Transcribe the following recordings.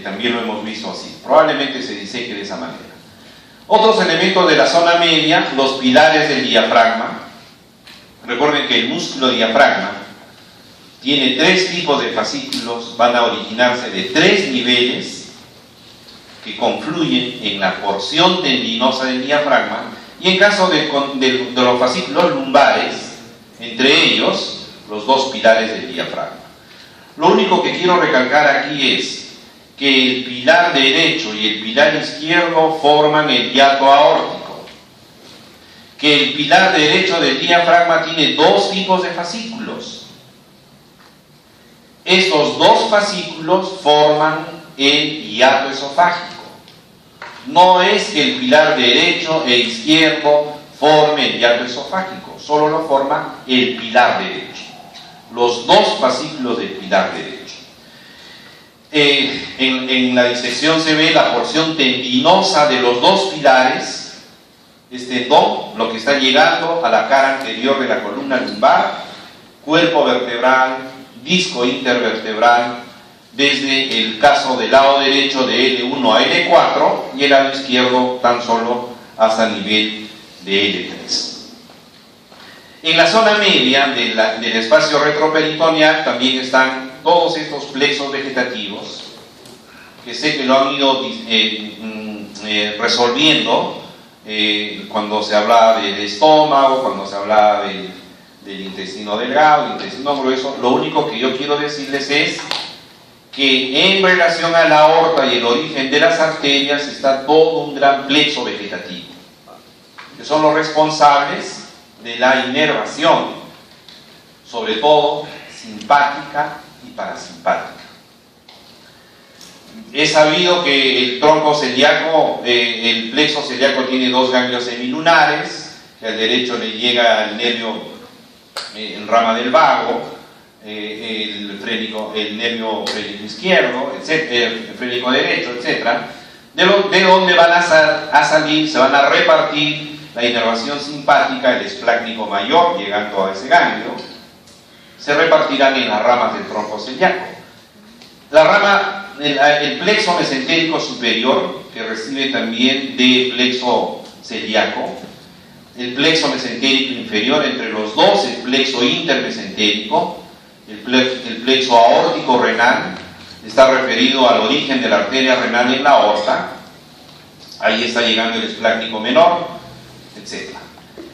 también lo hemos visto así. Probablemente se diseque de esa manera. Otros elementos de la zona media, los pilares del diafragma. Recuerden que el músculo diafragma tiene 3 tipos de fascículos, van a originarse de 3 niveles que confluyen en la porción tendinosa del diafragma, y en caso de los fascículos lumbares, entre ellos los 2 pilares del diafragma. Lo único que quiero recalcar aquí es que el pilar derecho y el pilar izquierdo forman el hiato aórtico, que el pilar derecho del diafragma tiene 2 tipos de fascículos. Estos 2 fascículos forman el hiato esofágico. No es que el pilar derecho e izquierdo forme el hiato esofágico, solo lo forma el pilar derecho, los 2 fascículos del pilar derecho. En la disección se ve la porción tendinosa de los 2 pilares, lo que está llegando a la cara anterior de la columna lumbar, cuerpo vertebral, disco intervertebral, desde el caso del lado derecho de L1 a L4 y el lado izquierdo tan solo hasta el nivel de L3. En la zona media del espacio retroperitoneal también están todos estos plexos vegetativos, que sé que lo han ido resolviendo cuando se hablaba del estómago, cuando se hablaba del intestino delgado, el intestino grueso. Lo único que yo quiero decirles es que en relación a la aorta y el origen de las arterias está todo un gran plexo vegetativo, que son los responsables de la inervación, sobre todo simpática y parasimpática. Es sabido que el tronco celíaco, el plexo celíaco tiene 2 ganglios semilunares, que al derecho le llega el nervio en rama del vago, el nervio frénico izquierdo, el frénico derecho, etc. De donde van a salir, se van a repartir la inervación simpática, el esplácnico mayor, llegando a ese ganglio, se repartirán en las ramas del tronco celíaco. El plexo mesentérico superior, que recibe también del plexo celíaco, el plexo mesentérico inferior, entre los dos el plexo intermesentérico, el plexo aórtico renal, está referido al origen de la arteria renal en la aorta, ahí está llegando el esplácnico menor, etc.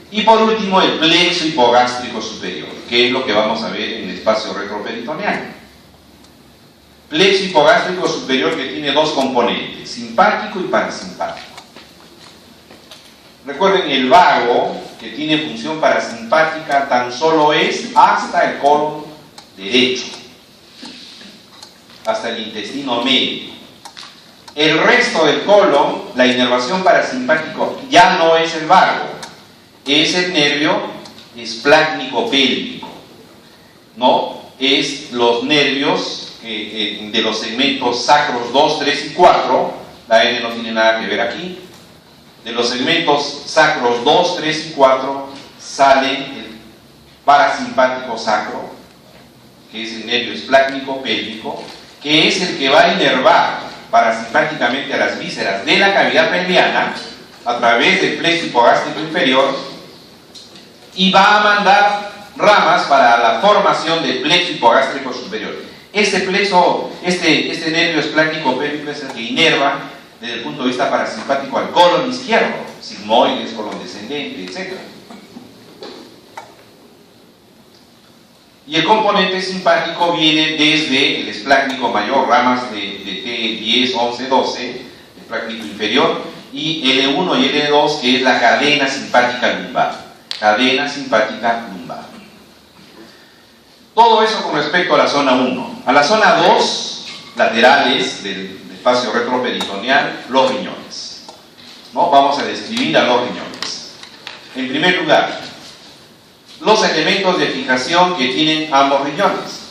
Y por último el plexo hipogástrico superior, que es lo que vamos a ver en el espacio retroperitoneal. Plexo hipogástrico superior que tiene 2 componentes, simpático y parasimpático. Recuerden, el vago, que tiene función parasimpática, tan solo es hasta el colon derecho, hasta el intestino medio. El resto del colon, la inervación parasimpático, ya no es el vago, es el nervio esplácnico pélvico, ¿no? Es los nervios de los segmentos sacros 2, 3 y 4, la N no tiene nada que ver aquí. De los segmentos sacros 2, 3 y 4 sale el parasimpático sacro, que es el nervio esplácnico pélvico, que es el que va a inervar parasimpáticamente a las vísceras de la cavidad pelviana a través del plexo hipogástrico inferior, y va a mandar ramas para la formación del plexo hipogástrico superior. Este nervio esplácnico pélvico es el que inerva desde el punto de vista parasimpático al colon izquierdo, sigmoides, colon descendente, etc. Y el componente simpático viene desde el esplácnico mayor, ramas de T10, 11, 12, esplácnico inferior, y L1 y L2, que es la cadena simpática lumbar. Cadena simpática lumbar. Todo eso con respecto a la zona 1. A la zona 2, laterales del espacio retroperitoneal, los riñones, ¿no? Vamos a describir a los riñones. En primer lugar, los elementos de fijación que tienen ambos riñones.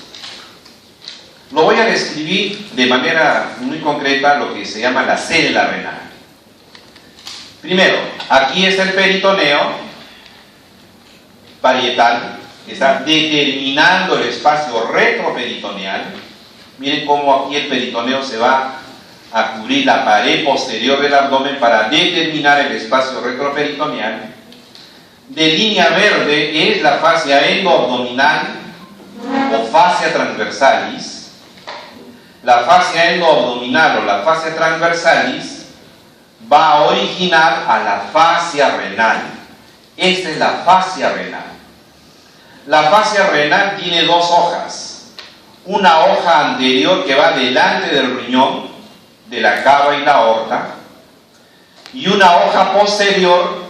Lo voy a describir de manera muy concreta, lo que se llama la célula renal. Primero, aquí está el peritoneo parietal, que está determinando el espacio retroperitoneal. Miren cómo aquí el peritoneo se va a cubrir la pared posterior del abdomen para determinar el espacio retroperitoneal. De línea verde es la fascia endoabdominal o fascia transversalis. La fascia endoabdominal o la fascia transversalis va a originar a la fascia renal. Esta es la fascia renal. La fascia renal tiene dos hojas. Una hoja anterior que va delante del riñón, de la cava y la aorta, y una hoja posterior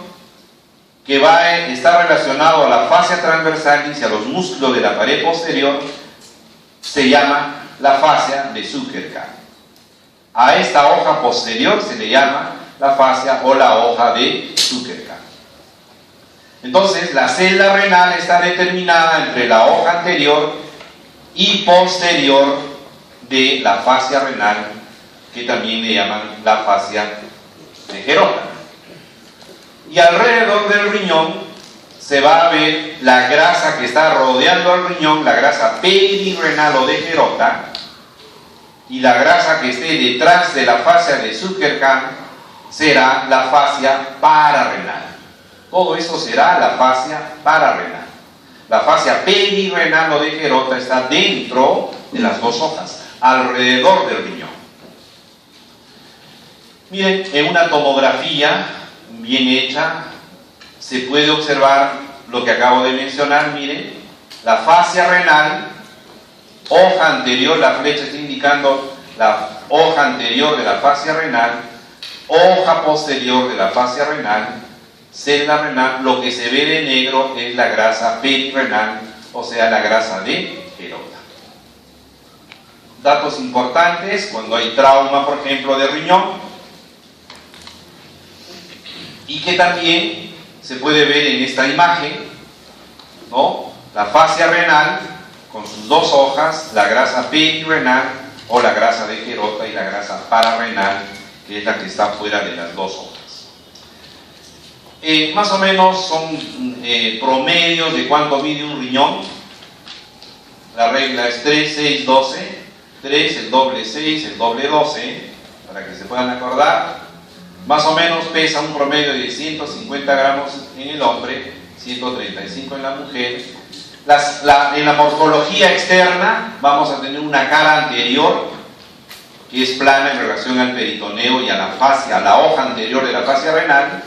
que va a estar relacionado a la fascia transversalis y a los músculos de la pared posterior, se llama la fascia de Zuckerkopf. A esta hoja posterior se le llama la fascia o la hoja de Zuckerkopf. Entonces, la celda renal está determinada entre la hoja anterior y posterior de la fascia renal, que también le llaman la fascia de Gerota. Y alrededor del riñón se va a ver la grasa que está rodeando al riñón, la grasa perirenal o de Gerota, y la grasa que esté detrás de la fascia de Zuckerkopf será la fascia pararrenal. Todo esto será la fascia pararrenal. La fascia perirenal o de Gerota está dentro de las dos hojas, alrededor del riñón. Miren, en una tomografía bien hecha se puede observar lo que acabo de mencionar. Miren, la fascia renal, hoja anterior, la flecha está indicando la hoja anterior de la fascia renal, hoja posterior de la fascia renal, celda renal. Lo que se ve de negro es la grasa perirenal, o sea, la grasa de Gerota. Datos importantes: cuando hay trauma, por ejemplo, de riñón, y que también se puede ver en esta imagen, ¿no? La fascia renal con sus dos hojas, la grasa perirenal o la grasa de Gerota, y la grasa pararrenal, que es la que está fuera de las dos hojas. Más o menos son promedios de cuánto mide un riñón. La regla es 3, 6, 12. 3, el doble 6, el doble 12, para que se puedan acordar. Más o menos pesa un promedio de 150 gramos en el hombre, 135 en la mujer. En la morfología externa vamos a tener una cara anterior que es plana en relación al peritoneo y a la fascia, a la hoja anterior de la fascia renal,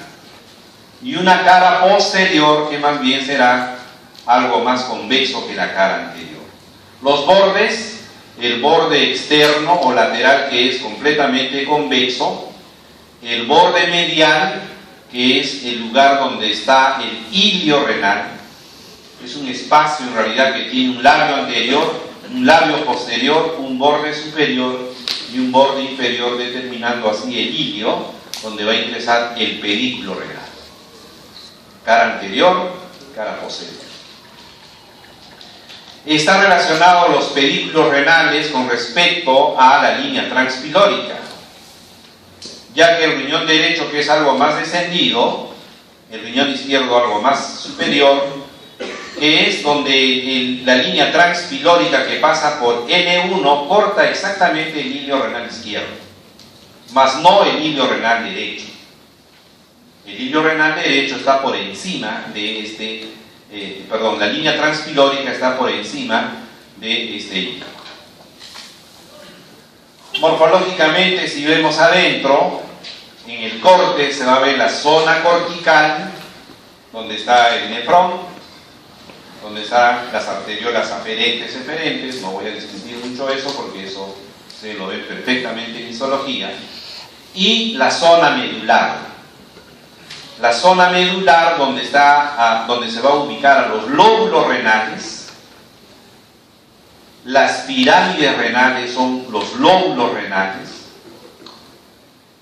y una cara posterior que más bien será algo más convexo que la cara anterior. Los bordes, el borde externo o lateral, que es completamente convexo, el borde medial, que es el lugar donde está el ilio renal, es un espacio en realidad que tiene un labio anterior, un labio posterior, un borde superior y un borde inferior, determinando así el ilio, donde va a ingresar el pedículo renal. Cara anterior, cara posterior. Está relacionado los pedículos renales con respecto a la línea transpilórica, ya que el riñón derecho, que es algo más descendido, el riñón izquierdo algo más superior, que es donde la línea transpilórica que pasa por N1 corta exactamente el ilio renal izquierdo, mas no el ilio renal derecho. El ilio renal derecho está por encima de la línea transpilórica está por encima de este ilio. Morfológicamente, si vemos adentro, en el corte se va a ver la zona cortical, donde está el nefrón, donde están las arteriolas aferentes, eferentes. No voy a discutir mucho eso porque eso se lo ve perfectamente en histología. Y la zona medular. La zona medular donde se va a ubicar a los lóbulos renales. Las pirámides renales son los lóbulos renales,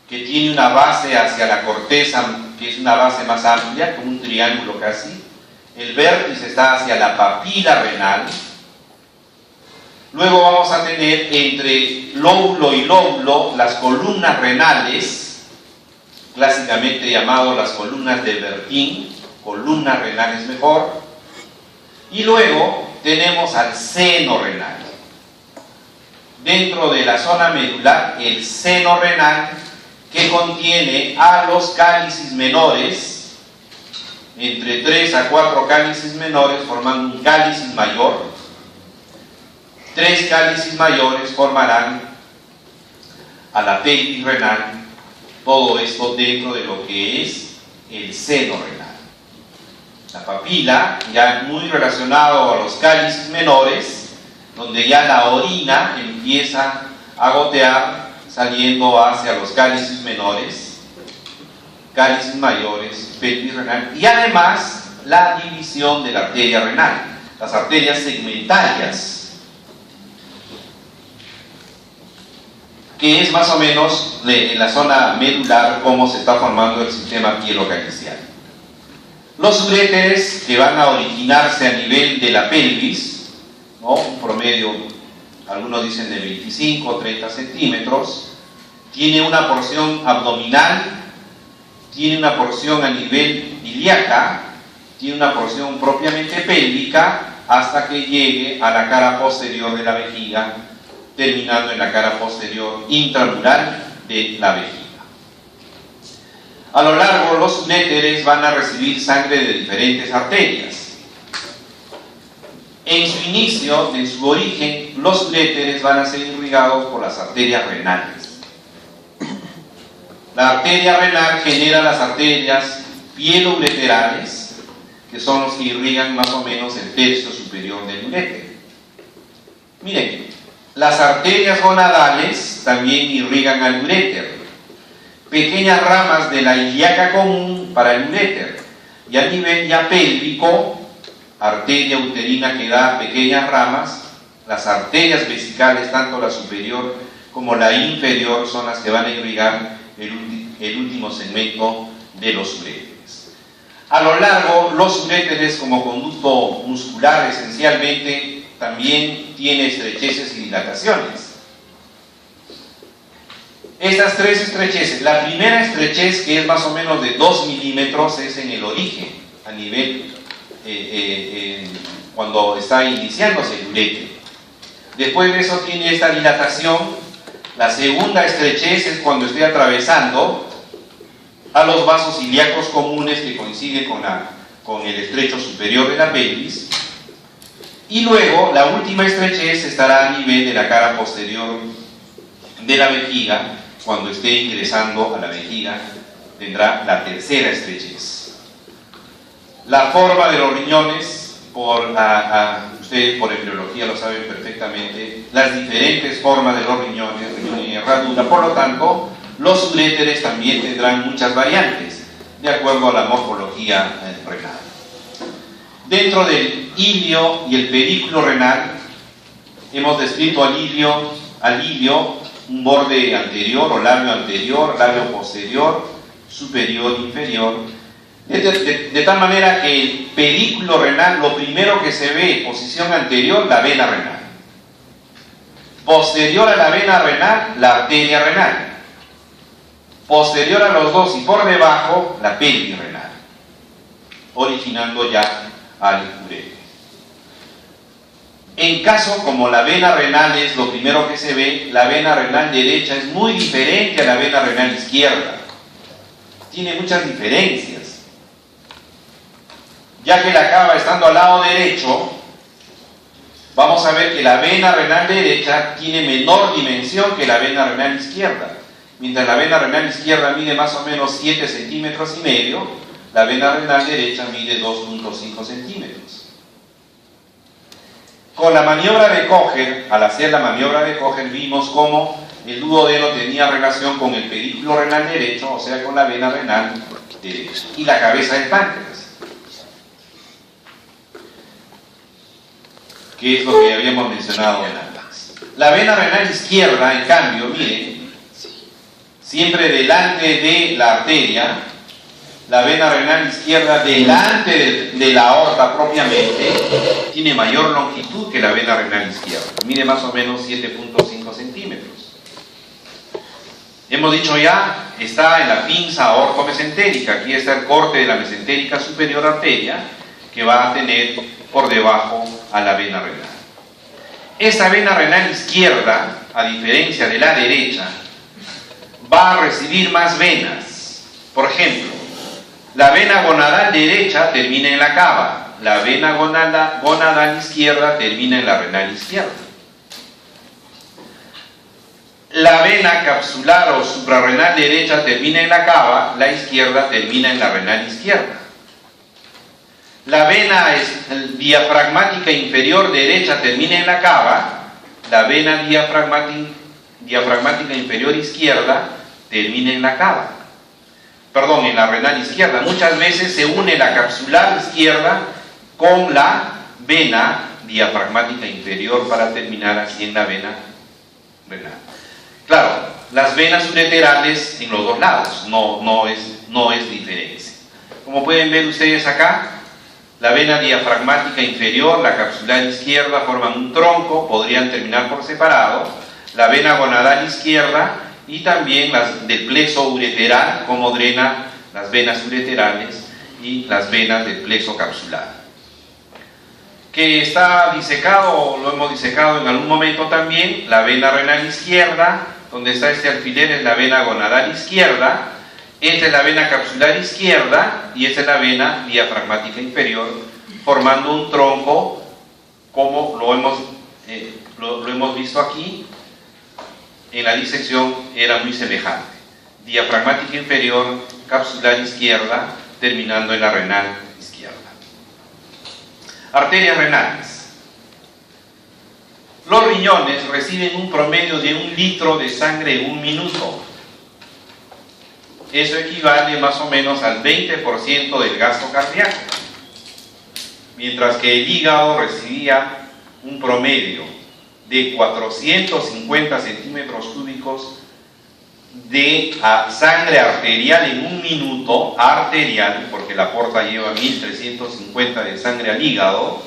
que tiene una base hacia la corteza, que es una base más amplia, como un triángulo casi. El vértice está hacia la papila renal. Luego vamos a tener entre lóbulo y lóbulo las columnas renales, clásicamente llamadas las columnas de Bertin, columnas renales mejor. Y luego tenemos al seno renal. dentro de la zona medular el seno renal, que contiene a los cálices menores, entre 3 a 4 cálices menores formando un cálice mayor. 3 cálices mayores formarán a la pelvis renal. Todo esto dentro de lo que es el seno renal. La papila, ya muy relacionado a los cálices menores, donde ya la orina empieza a gotear saliendo hacia los cálices menores, cálices mayores, pelvis renal, y además la división de la arteria renal, las arterias segmentarias, que es más o menos en la zona medular cómo se está formando el sistema pielocalicial. Los uréteres, que van a originarse a nivel de la pelvis, ¿no? Un promedio, algunos dicen de 25 o 30 centímetros, tiene una porción abdominal, tiene una porción a nivel ilíaca, tiene una porción propiamente pélvica, hasta que llegue a la cara posterior de la vejiga, terminando en la cara posterior intramural de la vejiga. A lo largo, los uréteres van a recibir sangre de diferentes arterias. En su inicio, en su origen, los uréteres van a ser irrigados por las arterias renales. La arteria renal genera las arterias pielo-ureterales, que son los que irrigan más o menos el tercio superior del uréter. Miren, las arterias gonadales también irrigan al uréter. Pequeñas ramas de la ilíaca común para el uréter. Y a nivel ya pélvico, arteria uterina que da pequeñas ramas, las arterias vesicales, tanto la superior como la inferior, son las que van a irrigar el último segmento de los uréteres. A lo largo, los uréteres como conducto muscular esencialmente también tiene estrecheces y dilataciones. Estas 3 estrecheces, la primera estrechez, que es más o menos de 2 milímetros, es en el origen, a nivel cuando está iniciándose el uréter. Después de eso tiene esta dilatación. La segunda estrechez es cuando esté atravesando a los vasos ilíacos comunes, que coincide con el estrecho superior de la pelvis. Y luego la última estrechez estará a nivel de la cara posterior de la vejiga. Cuando esté ingresando a la vejiga tendrá la tercera estrechez. La forma de los riñones, ustedes por embriología lo saben perfectamente, las diferentes formas de los riñones, riñón y herradura. Por lo tanto, los uréteres también tendrán muchas variantes de acuerdo a la morfología renal. Dentro del ilio y el pedículo renal hemos descrito al ilio un borde anterior o labio posterior, superior, inferior, de tal manera que el pedículo renal, lo primero que se ve, posición anterior, la vena renal. Posterior a la vena renal, la arteria renal. Posterior a los dos y por debajo, la pelvis renal, originando ya al uréter. En caso como la vena renal es lo primero que se ve, la vena renal derecha es muy diferente a la vena renal izquierda. Tiene muchas diferencias. Ya que la cava estando al lado derecho, vamos a ver que la vena renal derecha tiene menor dimensión que la vena renal izquierda. Mientras la vena renal izquierda mide más o menos 7,5 centímetros, la vena renal derecha mide 2,5 centímetros. Con la maniobra de Kocher, al hacer la maniobra de Kocher, vimos cómo el duodeno tenía relación con el pedículo renal derecho, o sea, con la vena renal derecha, y la cabeza del páncreas, que es lo que habíamos mencionado antes. La vena renal izquierda, en cambio, miren, siempre delante de la arteria, la vena renal izquierda delante de la aorta propiamente, tiene mayor longitud que la vena renal izquierda. Mide más o menos 7,5 centímetros. Hemos dicho ya, está en la pinza aortomesentérica. Aquí está el corte de la mesentérica superior arteria, que va a tener por debajo a la vena renal. Esta vena renal izquierda a diferencia de la derecha, va a recibir más venas. Por ejemplo, la vena gonadal derecha termina en la cava, la vena gonadal izquierda termina en la renal izquierda. La vena capsular o suprarrenal derecha termina en la cava, la izquierda termina en la renal izquierda. La vena diafragmática inferior derecha termina en la cava, la vena diafragmática inferior izquierda termina en la cava. Perdón, en la renal izquierda. Muchas veces se une la capsular izquierda con la vena diafragmática inferior para terminar así en la vena renal. Claro, las venas ureterales en los dos lados, no es diferencia. Como pueden ver ustedes acá, la vena diafragmática inferior, la capsular izquierda forman un tronco, podrían terminar por separado, la vena gonadal izquierda y también las del plexo ureteral, como drena las venas ureterales y las venas del plexo capsular. Que está disecado, lo hemos disecado en algún momento también, la vena renal izquierda, donde está este alfiler es la vena gonadal izquierda, esta es la vena capsular izquierda y esta es la vena diafragmática inferior, formando un tronco como lo hemos visto aquí. En la disección era muy semejante. Diafragmática inferior, capsular izquierda, terminando en la renal izquierda. Arterias renales. Los riñones reciben un promedio de 1 litro de sangre en un minuto. Eso equivale más o menos al 20% del gasto cardíaco. Mientras que el hígado recibía un promedio de 450 centímetros cúbicos de sangre arterial en un minuto, arterial, porque la porta lleva 1350 de sangre al hígado,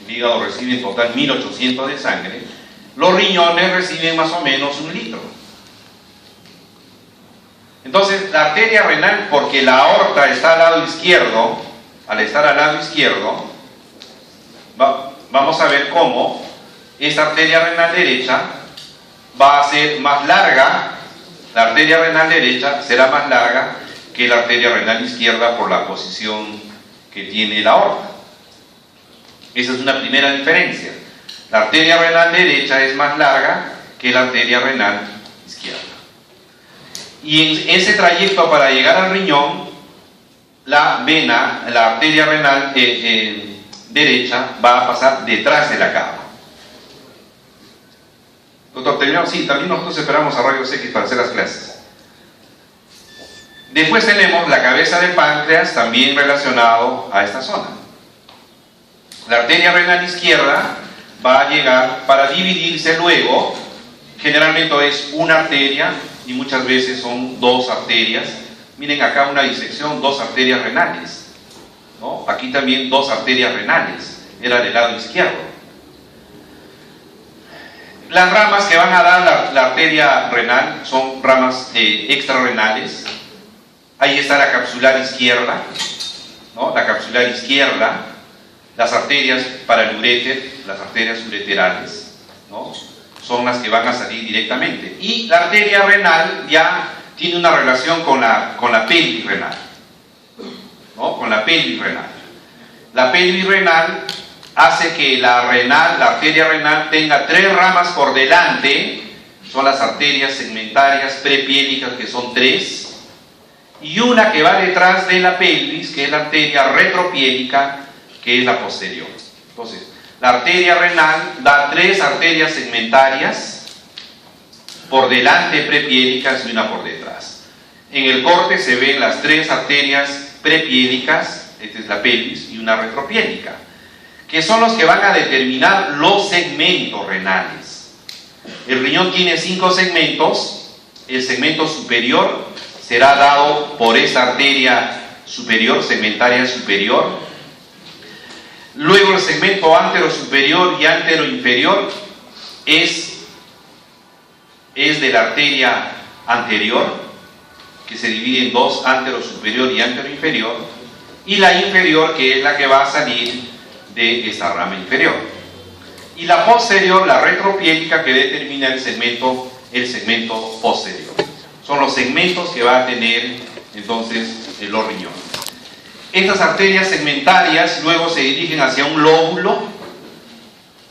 el hígado recibe en total 1800 de sangre, los riñones reciben más o menos 1 litro. Entonces, la arteria renal, porque la aorta está al lado izquierdo, al estar al lado izquierdo, vamos a ver cómo esta arteria renal derecha va a ser más larga, la arteria renal derecha será más larga que la arteria renal izquierda por la posición que tiene la aorta. Esa es una primera diferencia. La arteria renal derecha es más larga que la arteria renal izquierda. Y en ese trayecto para llegar al riñón, la arteria renal derecha va a pasar detrás de la cava. Doctor, ¿terminamos? Sí, también nosotros esperamos a rayos X para hacer las clases. Después tenemos la cabeza del páncreas, también relacionado a esta zona. La arteria renal izquierda va a llegar para dividirse luego, generalmente es una arteria y muchas veces son 2 arterias. Miren acá una disección, 2 arterias renales, ¿no? Aquí también 2 arterias renales, era del lado izquierdo. Las ramas que van a dar la arteria renal son ramas extrarrenales. Ahí está la capsular izquierda, ¿no? La capsular izquierda, las arterias para el uréter, las arterias ureterales, ¿no? Son las que van a salir directamente. Y la arteria renal ya tiene una relación con la pelvis renal, ¿no? Con la pelvis renal. La pelvis renal hace que la arteria renal tenga 3 ramas por delante, son las arterias segmentarias prepiélicas, que son 3, y una que va detrás de la pelvis, que es la arteria retropiélica, que es la posterior. Entonces, la arteria renal da 3 arterias segmentarias por delante prepiélicas y una por detrás. En el corte se ven las 3 arterias prepiélicas, esta es la pelvis, y una retropiélica, que son los que van a determinar los segmentos renales. El riñón tiene 5 segmentos. El segmento superior será dado por esta arteria superior, segmentaria superior. Luego el segmento antero-superior y antero-inferior es de la arteria anterior, que se divide en 2, antero-superior y antero-inferior, y la inferior, que es la que va a salir de esta rama inferior. y la posterior, la retropiélica, que determina el segmento posterior. Son los segmentos que va a tener entonces los riñones. Estas arterias segmentarias luego se dirigen hacia un lóbulo,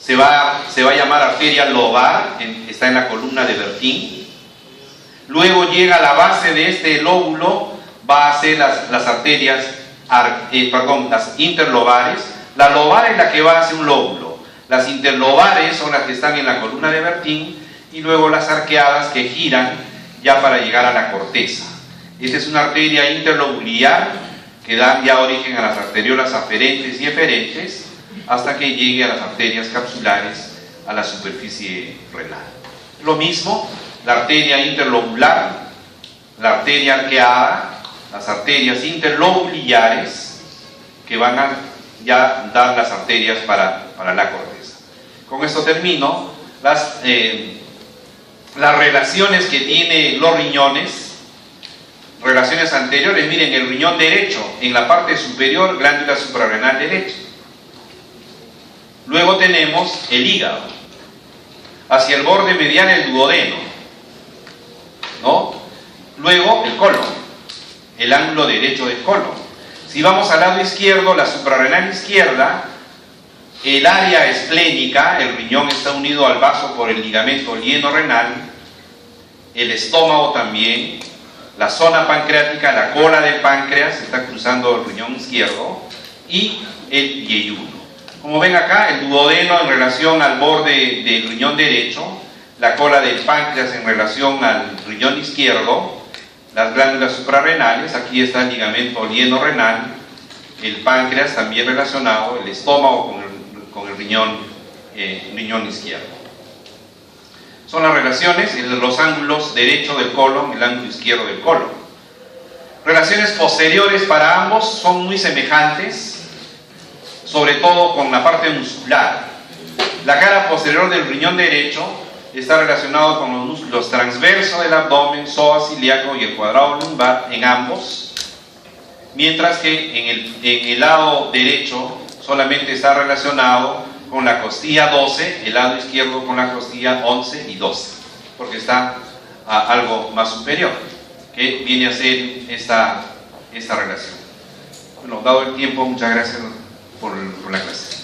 se va a llamar arteria lobar, está en la columna de Bertin. Luego llega a la base de este lóbulo, va a ser las arterias, las interlobares. La lobar es la que va hacia un lóbulo, las interlobares son las que están en la columna de Bertin, y luego las arqueadas que giran ya para llegar a la corteza. Esta es una arteria interlobular que da ya origen a las arteriolas aferentes y eferentes, hasta que llegue a las arterias capsulares a la superficie renal. Lo mismo, la arteria interlobular, la arteria arqueada, las arterias interlobuliares, que van a ya dar las arterias para la corteza. Con esto termino. Las relaciones que tienen los riñones, relaciones anteriores. Miren, el riñón derecho, en la parte superior, glándula suprarrenal derecha. Luego tenemos el hígado, hacia el borde medial el duodeno, ¿no? Luego el colon, el ángulo derecho del colon. Si vamos al lado izquierdo, la suprarrenal izquierda, el área esplénica, el riñón está unido al vaso por el ligamento lieno-renal, el estómago también, la zona pancreática, la cola del páncreas, está cruzando el riñón izquierdo, y el yeyuno. Como ven acá, el duodeno en relación al borde del riñón derecho, la cola del páncreas en relación al riñón izquierdo, las glándulas suprarrenales, aquí está el ligamento lieno-renal, el páncreas también relacionado, el estómago con el riñón izquierdo. Son las relaciones, los ángulos derecho del colon, el ángulo izquierdo del colon. Relaciones posteriores para ambos son muy semejantes, sobre todo con la parte muscular. La cara posterior del riñón derecho está relacionado con los músculos transversos del abdomen, psoas ilíaco y el cuadrado lumbar en ambos, mientras que en el lado derecho solamente está relacionado con la costilla 12, el lado izquierdo con la costilla 11 y 12, porque está algo más superior, que viene a ser esta relación. Bueno, dado el tiempo, muchas gracias por la clase.